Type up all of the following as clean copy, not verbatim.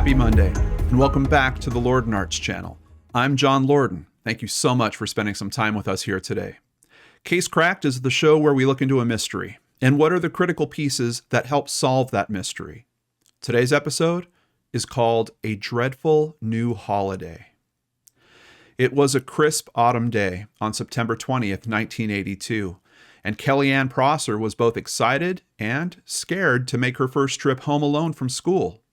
Happy Monday, and welcome back to the Lorden Arts channel. I'm John Lorden. Thank you so much for spending some time with us here today. Case Cracked is the show where we look into a mystery, and what are the critical pieces that help solve that mystery. Today's episode is called A Dreadful New Holiday. It was a crisp autumn day on September 20th, 1982, and Kellyanne Prosser was both excited and scared to make her first trip home alone from school.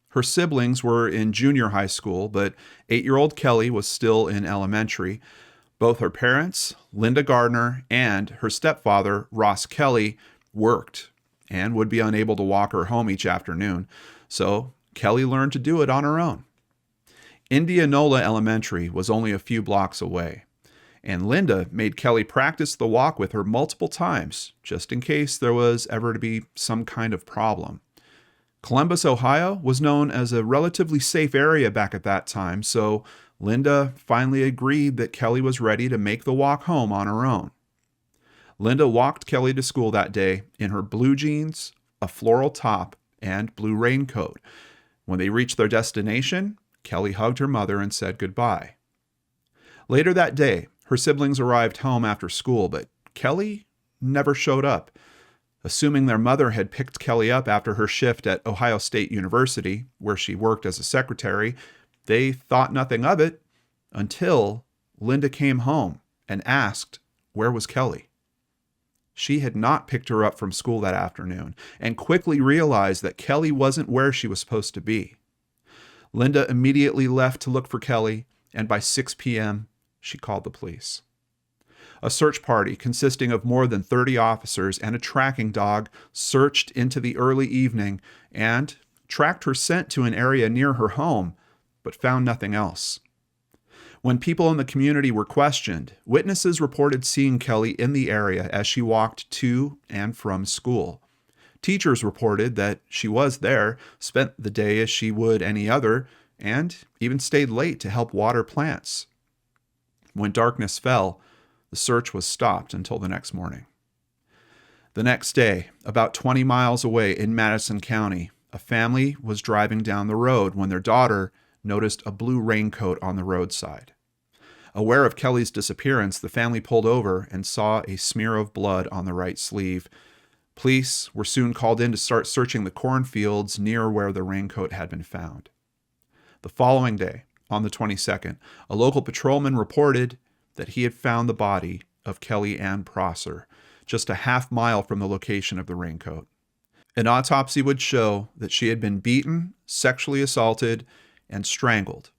Her siblings were in junior high school, but 8-year-old Kelly was still in elementary. Both her parents, Linda Gardner, and her stepfather, Ross Kelly, worked and would be unable to walk her home each afternoon, so Kelly learned to do it on her own. Indianola Elementary was only a few blocks away, and Linda made Kelly practice the walk with her multiple times, just in case there was ever to be some kind of problem. Columbus, Ohio was known as a relatively safe area back at that time, so Linda finally agreed that Kelly was ready to make the walk home on her own. Linda walked Kelly to school that day in her blue jeans, a floral top, and blue raincoat. When they reached their destination, Kelly hugged her mother and said goodbye. Later that day, her siblings arrived home after school, but Kelly never showed up. Assuming their mother had picked Kelly up after her shift at Ohio State University, where she worked as a secretary, they thought nothing of it until Linda came home and asked, where was Kelly? She had not picked her up from school that afternoon and quickly realized that Kelly wasn't where she was supposed to be. Linda immediately left to look for Kelly, and by 6 p.m., she called the police. A search party consisting of more than 30 officers and a tracking dog searched into the early evening and tracked her scent to an area near her home, but found nothing else. When people in the community were questioned, witnesses reported seeing Kelly in the area as she walked to and from school. Teachers reported that she was there, spent the day as she would any other, and even stayed late to help water plants. When darkness fell, the search was stopped until the next morning. The next day, about 20 miles away in Madison County, a family was driving down the road when their daughter noticed a blue raincoat on the roadside. Aware of Kelly's disappearance, the family pulled over and saw a smear of blood on the right sleeve. Police were soon called in to start searching the cornfields near where the raincoat had been found. The following day, on the 22nd, a local patrolman reported that he had found the body of Kellyanne Prosser just a half mile from the location of the raincoat. An autopsy would show that she had been beaten, sexually assaulted, and strangled.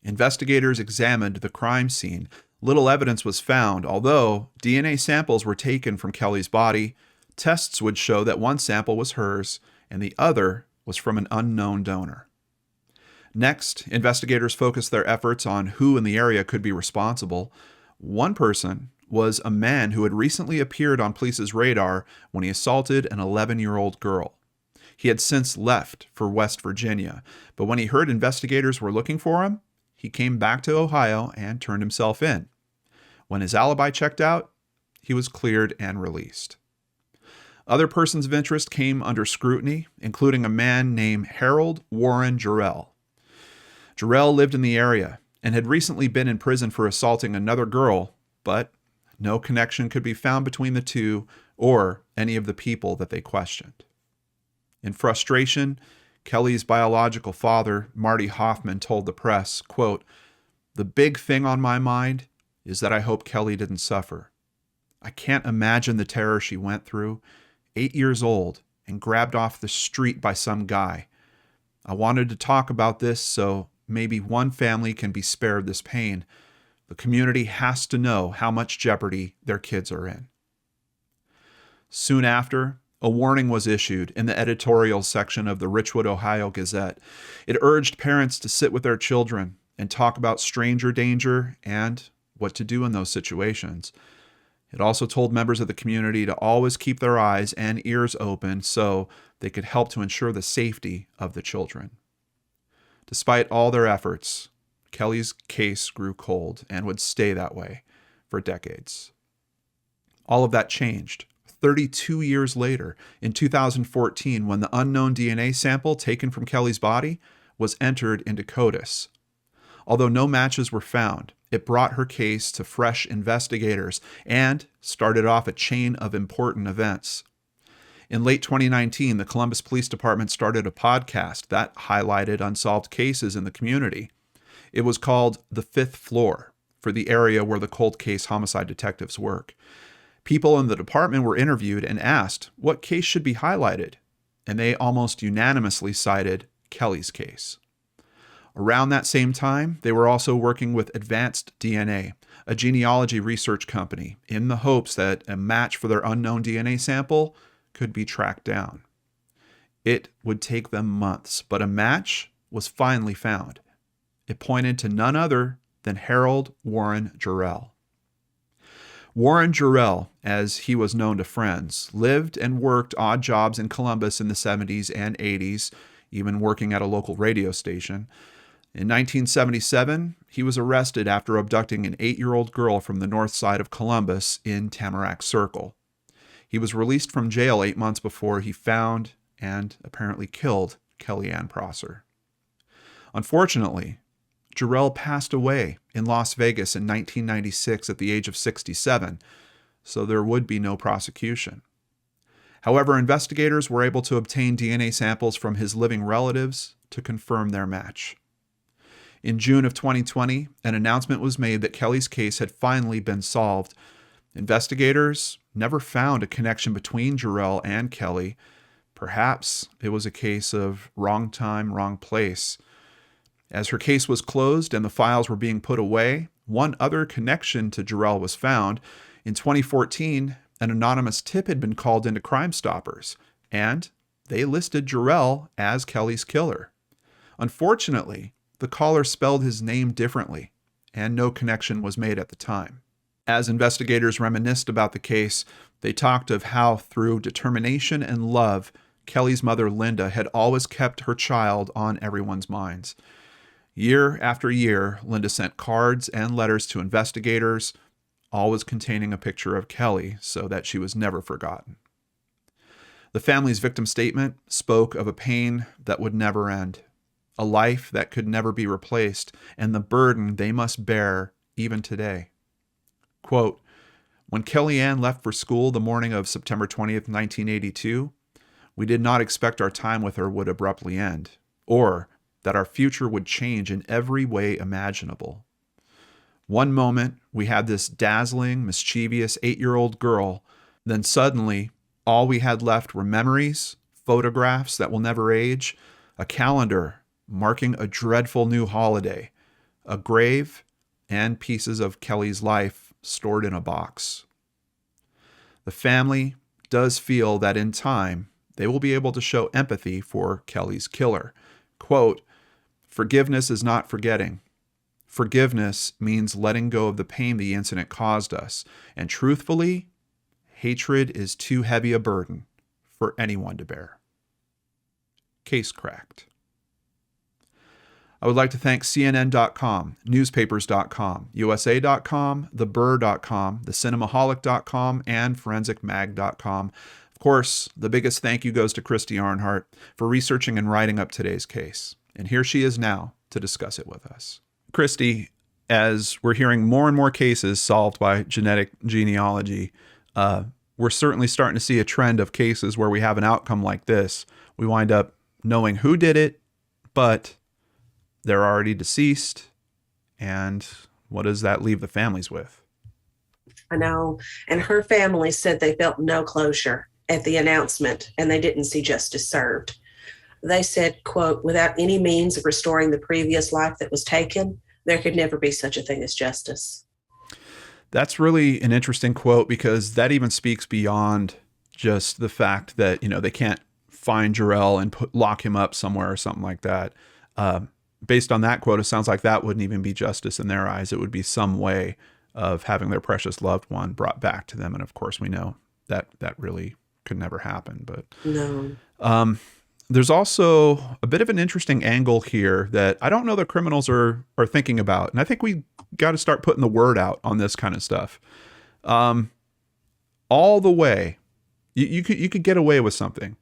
Investigators examined the crime scene. Little evidence was found, although DNA samples were taken from Kelly's body. Tests would show that one sample was hers and the other was from an unknown donor. Next, investigators focused their efforts on who in the area could be responsible. One person was a man who had recently appeared on police's radar when he assaulted an 11-year-old girl. He had since left for West Virginia, but when he heard investigators were looking for him, he came back to Ohio and turned himself in. When his alibi checked out, he was cleared and released. Other persons of interest came under scrutiny, including a man named Harold Warren Jarrell. Jarrell lived in the area and had recently been in prison for assaulting another girl, but no connection could be found between the two or any of the people that they questioned. In frustration, Kelly's biological father, Marty Hoffman, told the press, quote, "The big thing on my mind is that I hope Kelly didn't suffer. I can't imagine the terror she went through, 8 years old and grabbed off the street by some guy. I wanted to talk about this so maybe one family can be spared this pain. The community has to know how much jeopardy their kids are in." Soon after, a warning was issued in the editorial section of the Richwood, Ohio Gazette. It urged parents to sit with their children and talk about stranger danger and what to do in those situations. It also told members of the community to always keep their eyes and ears open so they could help to ensure the safety of the children. Despite all their efforts, Kelly's case grew cold and would stay that way for decades. All of that changed 32 years later in 2014 when the unknown DNA sample taken from Kelly's body was entered into CODIS. Although no matches were found, it brought her case to fresh investigators and started off a chain of important events. In late 2019, the Columbus Police Department started a podcast that highlighted unsolved cases in the community. It was called The Fifth Floor, for the area where the cold case homicide detectives work. People in the department were interviewed and asked what case should be highlighted, and they almost unanimously cited Kelly's case. Around that same time, they were also working with Advanced DNA, a genealogy research company, in the hopes that a match for their unknown DNA sample could be tracked down. It would take them months, but a match was finally found. It pointed to none other than Harold Warren Jarrell. Warren Jarrell, as he was known to friends, lived and worked odd jobs in Columbus in the 70s and 80s, even working at a local radio station. In 1977, he was arrested after abducting an 8-year-old girl from the north side of Columbus in Tamarack Circle. He was released from jail 8 months before he found and apparently killed Kellyanne Prosser. Unfortunately, Jarrell passed away in Las Vegas in 1996 at the age of 67, so there would be no prosecution. However, investigators were able to obtain DNA samples from his living relatives to confirm their match. In June of 2020, an announcement was made that Kelly's case had finally been solved. Investigators never found a connection between Jarrell and Kelly. Perhaps it was a case of wrong time, wrong place. As her case was closed and the files were being put away, one other connection to Jarrell was found. In 2014, an anonymous tip had been called into Crime Stoppers, and they listed Jarrell as Kelly's killer. Unfortunately, the caller spelled his name differently, and no connection was made at the time. As investigators reminisced about the case, they talked of how, through determination and love, Kelly's mother, Linda, had always kept her child on everyone's minds. Year after year, Linda sent cards and letters to investigators, always containing a picture of Kelly so that she was never forgotten. The family's victim statement spoke of a pain that would never end, a life that could never be replaced, and the burden they must bear even today. Quote, "When Kellyanne left for school the morning of September 20th, 1982, we did not expect our time with her would abruptly end, or that our future would change in every way imaginable. One moment, we had this dazzling, mischievous 8-year-old girl. Then suddenly, all we had left were memories, photographs that will never age, a calendar marking a dreadful new holiday, a grave, and pieces of Kelly's life stored in a box." The family does feel that in time, they will be able to show empathy for Kelly's killer. Quote, "Forgiveness is not forgetting. Forgiveness means letting go of the pain the incident caused us. And truthfully, hatred is too heavy a burden for anyone to bear." Case cracked. I would like to thank CNN.com, newspapers.com, USA.com, theburr.com, thecinemaholic.com, and forensicmag.com. Of course, the biggest thank you goes to Christy Arnhart for researching and writing up today's case. And here she is now to discuss it with us. Christy, as we're hearing more and more cases solved by genetic genealogy, we're certainly starting to see a trend of cases where we have an outcome like this. We wind up knowing who did it, but they're already deceased. And what does that leave the families with? I know. And her family said they felt no closure at the announcement and they didn't see justice served. They said, quote, "Without any means of restoring the previous life that was taken, there could never be such a thing as justice." That's really an interesting quote, because that even speaks beyond just the fact that, they can't find Jarrell and lock him up somewhere or something like that. Based on that quote, it sounds like that wouldn't even be justice in their eyes. It would be some way of having their precious loved one brought back to them. And of course, we know that that really could never happen. But no. There's also a bit of an interesting angle here that I don't know that criminals are thinking about. And I think we got to start putting the word out on this kind of stuff. All the way, you could get away with something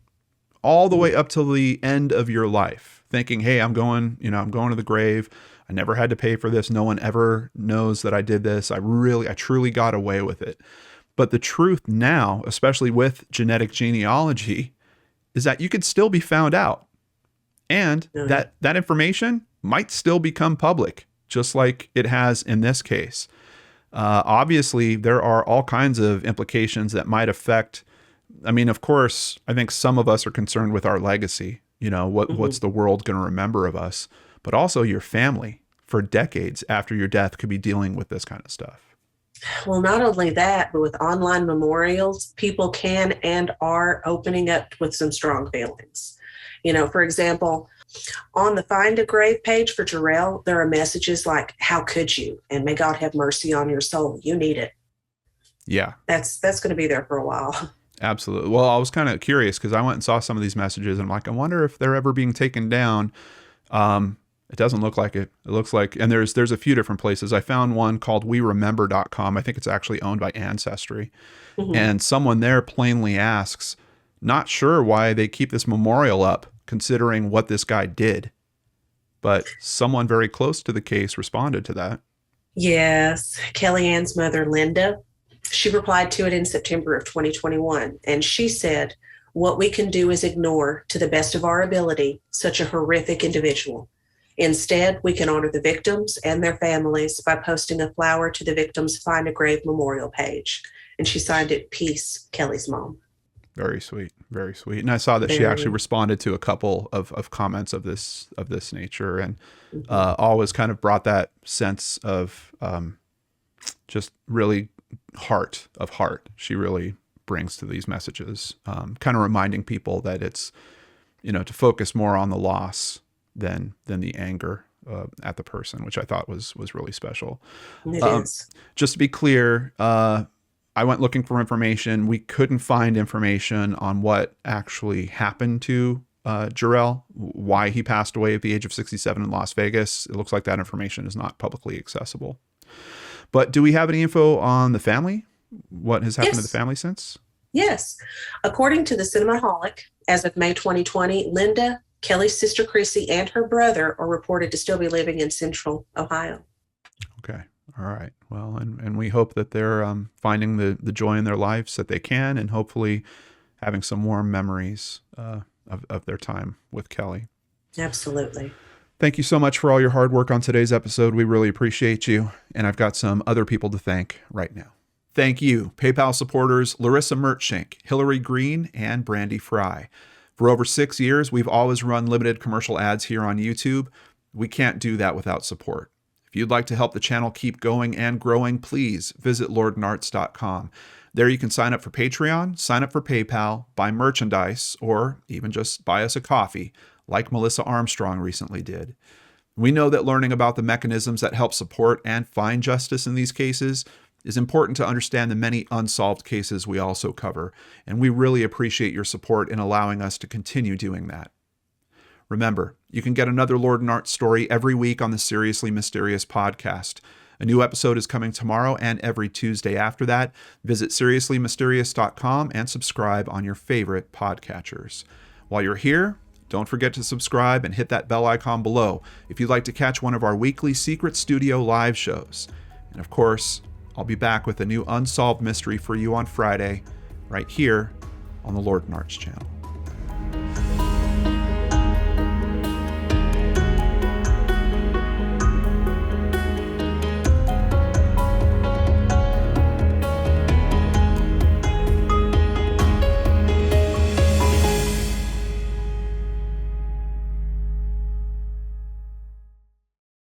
all the way up till the end of your life, thinking, hey, I'm going to the grave. I never had to pay for this. No one ever knows that I did this. I truly got away with it. But the truth now, especially with genetic genealogy, is that you could still be found out. And that information might still become public, just like it has in this case. Obviously, there are all kinds of implications that might affect. I mean, of course, I think some of us are concerned with our legacy. What's the world going to remember of us? But also your family for decades after your death could be dealing with this kind of stuff. Well, not only that, but with online memorials, people can and are opening up with some strong feelings. For example, on the Find a Grave page for Jarrell, there are messages like, how could you? And may God have mercy on your soul. You need it. Yeah. That's going to be there for a while. Absolutely. Well, I was kind of curious because I went and saw some of these messages and I'm like, I wonder if they're ever being taken down. It doesn't look like it. It looks like, and there's a few different places. I found one called weremember.com. I think it's actually owned by Ancestry. Mm-hmm. And someone there plainly asks, not sure why they keep this memorial up, considering what this guy did. But someone very close to the case responded to that. Yes. Kellyanne's mother, Linda, she replied to it in September of 2021. And she said, what we can do is ignore, to the best of our ability, such a horrific individual. Instead, we can honor the victims and their families by posting a flower to the victims' Find a Grave memorial page. And she signed it, Peace, Kelly's mom. Very sweet. Very sweet. And I saw that she actually responded to a couple of comments of this nature, and always kind of brought that sense of just really heart. She really brings to these messages, kind of reminding people that it's, to focus more on the loss than the anger at the person, which I thought was really special. It is. Just to be clear, I went looking for information. We couldn't find information on what actually happened to Jarrell, why he passed away at the age of 67 in Las Vegas. It looks like that information is not publicly accessible. But do we have any info on the family? What has happened to the family since? Yes. According to the Cinemaholic, as of May 2020, Linda, Kelly's sister Chrissy, and her brother are reported to still be living in Central Ohio. Okay. All right. Well, and we hope that they're finding the joy in their lives that they can, and hopefully having some warm memories of their time with Kelly. Absolutely. Thank you so much for all your hard work on today's episode. We really appreciate you. And I've got some other people to thank right now. Thank you, PayPal supporters Larissa Mertshank, Hillary Green, and Brandy Fry. For over 6 years, we've always run limited commercial ads here on YouTube. We can't do that without support. If you'd like to help the channel keep going and growing, please visit lordnarts.com. There you can sign up for Patreon, sign up for PayPal, buy merchandise, or even just buy us a coffee, like Melissa Armstrong recently did. We know that learning about the mechanisms that help support and find justice in these cases is important to understand the many unsolved cases we also cover, and we really appreciate your support in allowing us to continue doing that. Remember, you can get another Lord and Art story every week on the Seriously Mysterious podcast. A new episode is coming tomorrow and every Tuesday after that. Visit seriouslymysterious.com and subscribe on your favorite podcatchers. While you're here, don't forget to subscribe and hit that bell icon below if you'd like to catch one of our weekly Secret Studio live shows. And of course, I'll be back with a new unsolved mystery for you on Friday, right here on the Lord and Arts channel.